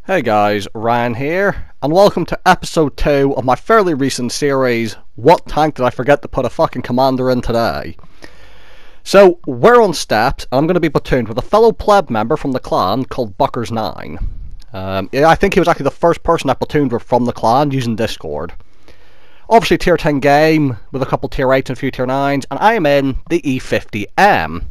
Hey guys, Ryan here, and welcome to episode 2 of my fairly recent series, What Tank Did I Forget to Put a Fucking Commander in Today? So, we're on steps, and I'm going to be platooned with a fellow pleb member from the clan called Buckers9. I think he was actually the first person I platooned with from the clan using Discord. Obviously tier 10 game, with a couple tier 8s and a few tier 9s, and I am in the E50M.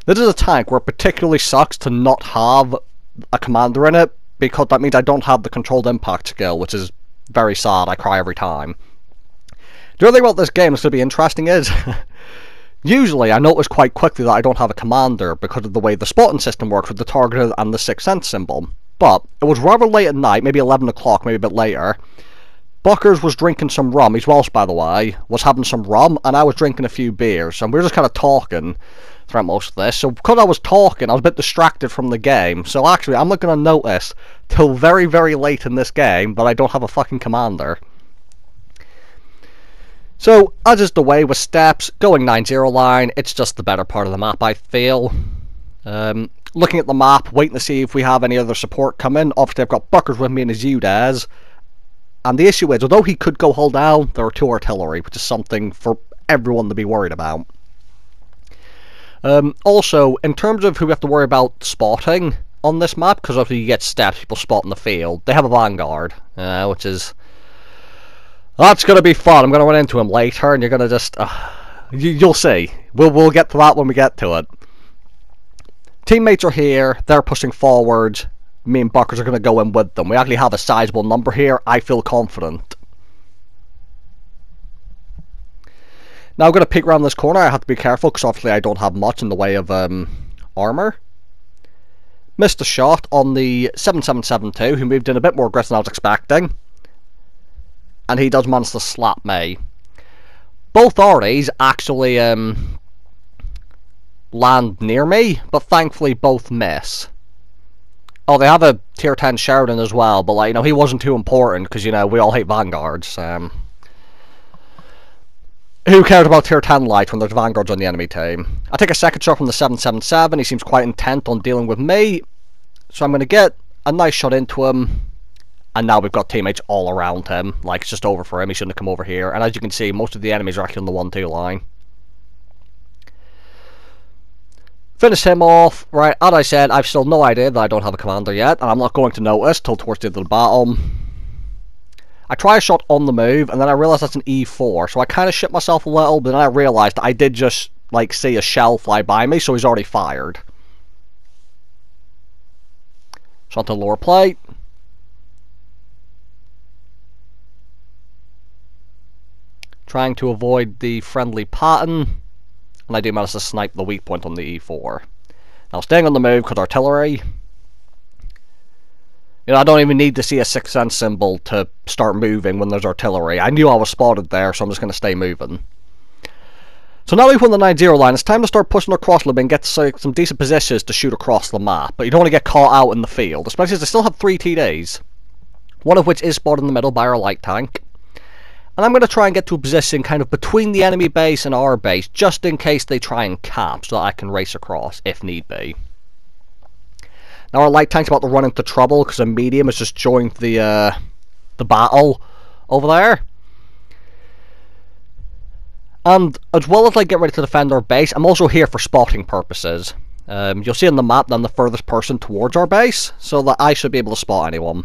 This is a tank where it particularly sucks to not have a commander in it, because that means I don't have the controlled impact skill, which is very sad. I cry every time. The other thing about this game that's going to be interesting is, usually I notice quite quickly that I don't have a commander because of the way the spotting system works with the targeted and the 6th sense symbol. But it was rather late at night, maybe 11 o'clock, maybe a bit later. Buckers was drinking some rum, he's Welsh by the way, was having some rum, and I was drinking a few beers, and we were just kind of talking throughout most of this. So because I was talking, I was a bit distracted from the game, so actually I'm not going to notice till very, very late in this game that I don't have a fucking commander. So, as is the way with steps, going 9-0 line, it's just the better part of the map, I feel. Looking at the map, waiting to see if we have any other support come in. Obviously I've got Buckers with me and his Udaz. And the issue is, although he could go hull down, there are 2 artillery, which is something for everyone to be worried about. Also, in terms of who we have to worry about spotting on this map, because obviously you get steps, people spot in the field, they have a vanguard, which is... That's going to be fun. I'm going to run into him later, and you're going to just... you'll see. We'll get to that when we get to it. Teammates are here, they're pushing forward. Me and Buckers are going to go in with them. We actually have a sizable number here. I feel confident. Now I'm going to peek around this corner. I have to be careful because obviously I don't have much in the way of armor. Missed a shot on the 7772, who moved in a bit more aggressive than I was expecting. And he does manage to slap me. Both RDs actually land near me, but thankfully both miss. Oh, they have a tier 10 Sheridan as well, but like, you know, he wasn't too important because, you know, we all hate vanguards. Who cares about tier 10 light when there's vanguards on the enemy team? I take a second shot from the 777. He seems quite intent on dealing with me, so I'm going to get a nice shot into him. And now we've got teammates all around him. Like, it's just over for him. He shouldn't have come over here. And as you can see, most of the enemies are actually on the 1-2 line. Finish him off. Right, as I said, I've still no idea that I don't have a commander yet, and I'm not going to notice till towards the end of the battle. I try a shot on the move, and then I realise that's an E4, so I kind of shit myself a little, but then I realised I did just, like, see a shell fly by me, so he's already fired. Shot to the lower plate. Trying to avoid the friendly pattern. And I do manage to snipe the weak point on the E4. Now staying on the move because artillery. You know, I don't even need to see a 6th sense symbol to start moving when there's artillery. I knew I was spotted there, so I'm just going to stay moving. So now we've won the 9-0 line, it's time to start pushing across a little bit and get some decent positions to shoot across the map. But you don't want to get caught out in the field, especially as they still have 3 TDs. One of which is spotted in the middle by our light tank. And I'm going to try and get to a position kind of between the enemy base and our base, just in case they try and cap, so that I can race across, if need be. Now our light tank's about to run into trouble, because a medium has just joined the battle over there. And as well as I get ready to defend our base, I'm also here for spotting purposes. You'll see on the map that I'm the furthest person towards our base, so that I should be able to spot anyone.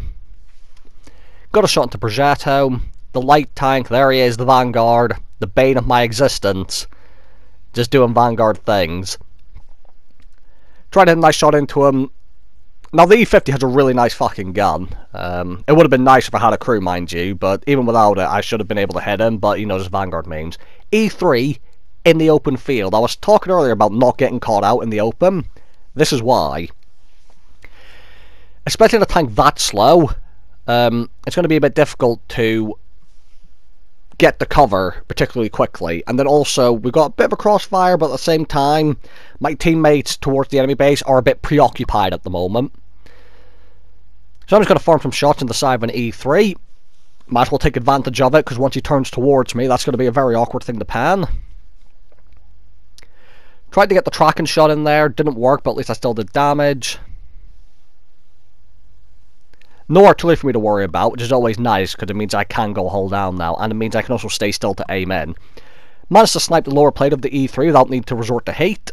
Got a shot into Progetto. The light tank, there he is, the vanguard, the bane of my existence, just doing vanguard things. Tried to hit a nice shot into him. Now the E50 has a really nice fucking gun. It would have been nice if I had a crew, mind you, but even without it I should have been able to hit him, but you know, just vanguard means. E3 in the open field. I was talking earlier about not getting caught out in the open. This is why. Especially in a tank that slow, it's going to be a bit difficult to get the cover particularly quickly, and then also we've got a bit of a crossfire, but at the same time my teammates towards the enemy base are a bit preoccupied at the moment. So I'm just going to farm some shots in the side of an E3. Might as well take advantage of it, because once he turns towards me that's going to be a very awkward thing to pan. Tried to get the tracking shot in there, didn't work, but at least I still did damage. No artillery for me to worry about, which is always nice, because it means I can go hull down now, and it means I can also stay still to aim in. Managed to snipe the lower plate of the E3 without needing to resort to heat.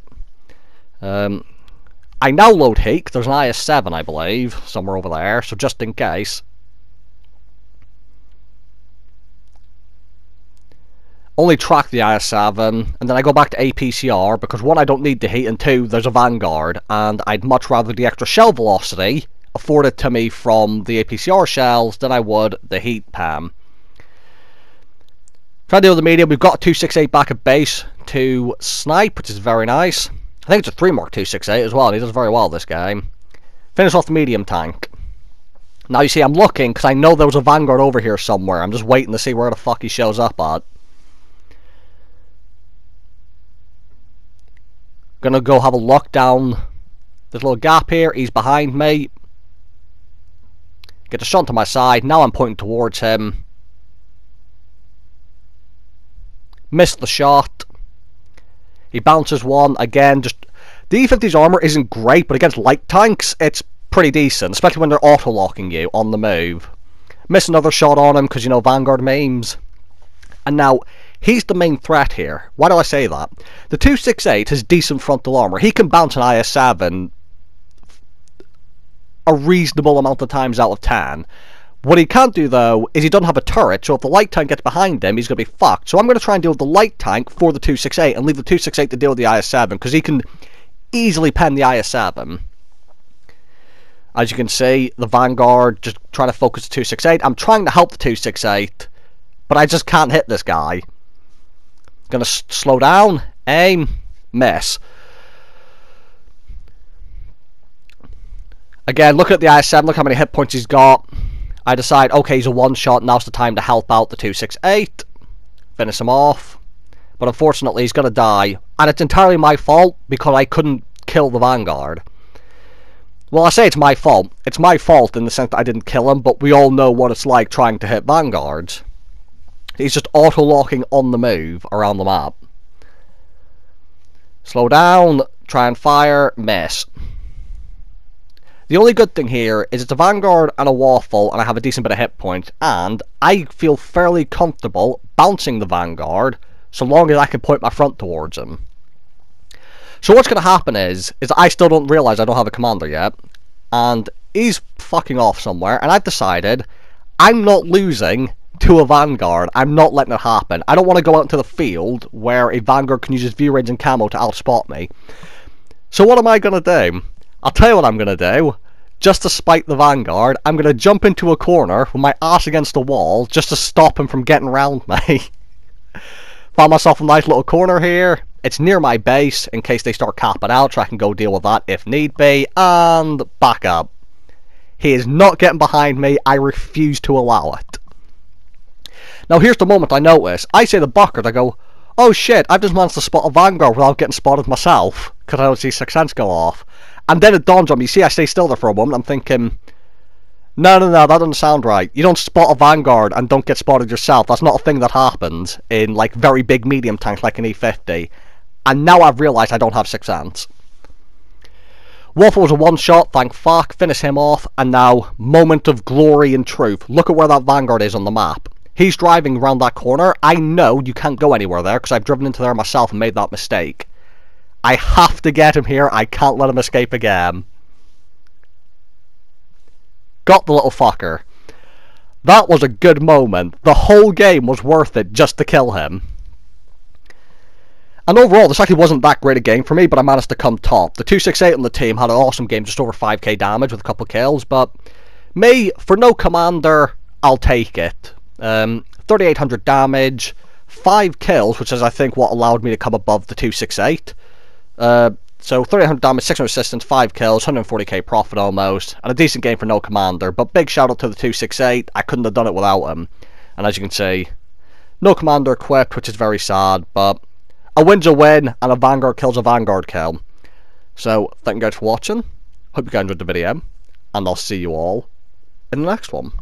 I now load heat, because there's an IS-7, I believe, somewhere over there, so just in case. Only track the IS-7, and then I go back to APCR, because one, I don't need the heat, and two, there's a Vanguard, and I'd much rather the extra shell velocity afforded to me from the APCR shells than I would the heat PAM. Trying to deal with the medium, we've got a 268 back at base to snipe, which is very nice. I think it's a 3 Mark 268 as well, and he does very well this game. Finish off the medium tank. Now you see, I'm looking, because I know there was a Vanguard over here somewhere. I'm just waiting to see where the fuck he shows up at. Gonna go have a look down this little gap here. He's behind me. Get a shot to my side. Now I'm pointing towards him. Missed the shot. He bounces one. Again, just... The E50's armor isn't great, but against light tanks, it's pretty decent. Especially when they're auto-locking you on the move. Miss another shot on him, because, you know, Vanguard memes. And now, he's the main threat here. Why do I say that? The 268 has decent frontal armor. He can bounce an IS-7 a reasonable amount of times out of 10. What he can't do, though, is he doesn't have a turret, so if the light tank gets behind him, he's going to be fucked. So I'm going to try and deal with the light tank for the 268, and leave the 268 to deal with the IS-7, because he can easily pen the IS-7. As you can see, the Vanguard just trying to focus the 268. I'm trying to help the 268, but I just can't hit this guy. Going to slow down, aim, miss. Again, look at the IS-7, look how many hit points he's got. I decide, okay, he's a one-shot, now's the time to help out the 268. Finish him off. But unfortunately, he's going to die. And it's entirely my fault, because I couldn't kill the Vanguard. Well, I say it's my fault. It's my fault in the sense that I didn't kill him, but we all know what it's like trying to hit Vanguards. He's just auto-locking on the move around the map. Slow down, try and fire, miss. The only good thing here is it's a Vanguard and a Waffle, and I have a decent bit of hit points, and I feel fairly comfortable bouncing the Vanguard, so long as I can point my front towards him. So what's going to happen is I still don't realise I don't have a commander yet, and he's fucking off somewhere, and I've decided I'm not losing to a Vanguard. I'm not letting it happen. I don't want to go out into the field where a Vanguard can use his view range and camo to outspot me. So what am I going to do? I'll tell you what I'm going to do. Just to spite the Vanguard, I'm going to jump into a corner with my ass against the wall just to stop him from getting around me. Found myself a nice little corner here. It's near my base in case they start capping out, so I can go deal with that if need be. And back up. He is not getting behind me. I refuse to allow it. Now here's the moment I notice. I say the bucket, I go, oh shit, I've just managed to spot a Vanguard without getting spotted myself, because I don't see Sixth Sense go off. And then it dawns on me, see, I stay still there for a moment, I'm thinking, no, that doesn't sound right. You don't spot a Vanguard and don't get spotted yourself. That's not a thing that happens in, like, very big medium tanks like an E50. And now I've realised I don't have Sixth Sense. Waffle was a one-shot, thank fuck, finish him off, and now, moment of glory and truth. Look at where that Vanguard is on the map. He's driving around that corner. I know you can't go anywhere there, because I've driven into there myself and made that mistake. I have to get him here. I can't let him escape again. Got the little fucker. That was a good moment. The whole game was worth it just to kill him. And overall, this actually wasn't that great a game for me, but I managed to come top. The 268 on the team had an awesome game, just over 5k damage with a couple of kills, but me, for no commander, I'll take it. 3,800 damage, 5 kills, which is I think what allowed me to come above the 268. So 3,800 damage, 600 resistance, 5 kills, 140k profit almost, and a decent game for no commander. But big shout out to the 268, I couldn't have done it without him. And as you can see, no commander equipped, which is very sad, but a win's a win, and a Vanguard kill's a Vanguard kill. So, thank you guys for watching, hope you guys enjoyed the video, and I'll see you all in the next one.